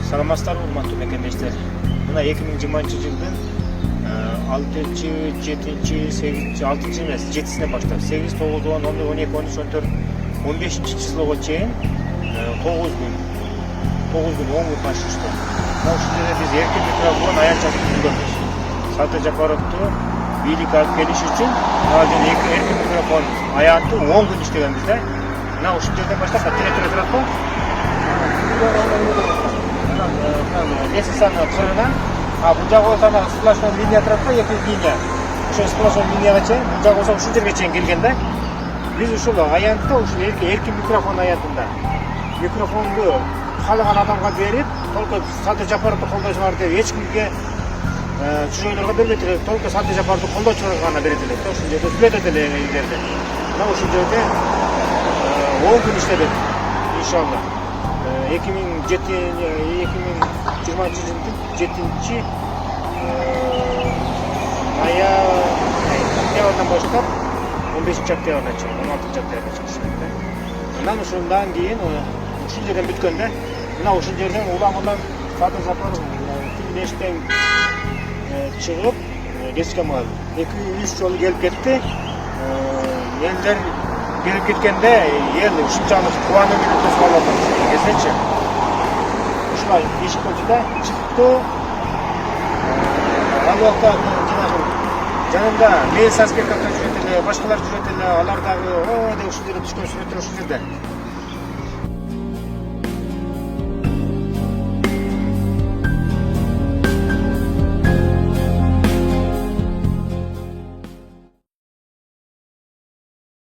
Саламатсыздарбы, урматтуу мекендештер. Мына 2020-жылдын 6-7-8 эмес, 7-синен баштап 8, 9, 10, 11, 12, 13, 14, 15 числого чейин 9 күн 10 күн башчылыкта. Мына ушул жерде биз эркин микрофон аянтчасын түзгөнбүз. Саты Жапаровду бийлик алып келиш үчүн азыр эркин микрофон аянтты 10 күн иштегенбиз да. Мына ушул жерден баштап телефон турат го. Лестницаны кырынан, бул жагы болсо сплошной линия турат го, 2 линия. Ошо сплошной линияга чейин, бул жагы болсо ушул жерге чейин келген да. Биз ушул аянтты, ушул эркин микрофон аянтында микрофонду каалаган адамга берип, только Саты Жапаровду колдойсуңар деп эч кимге чужойлорго бербейт элек, только Саты Жапаровду колдоочуларга гана берет элек. Ушул жерде сүйлөтөт эле элдерди. Мына ушул жерде 10 күн иштедик, иншалла. 2020-жылдын 7 октябрдан баштап 15 октябрга чейин, 16 октябрга чейин. Анан ушундан кийин ушул жерден бүткөндө, мына ушул жерден уламынан Саты Жапаров Тилмештен чыгып, Лескемга 2-3 жолу келип кетти. Элдер келип кеткенде, эл ушунчалык кубануу менен тосуп алып келсечи. Ушулай ишик болчу да, чыкты. Ал убакта жанында милиция аспекаттар жүрөт эле, башкалар жүрөт эле, алар дагы деп ушул жерде түшкөн сүрөттөр ушул жерде.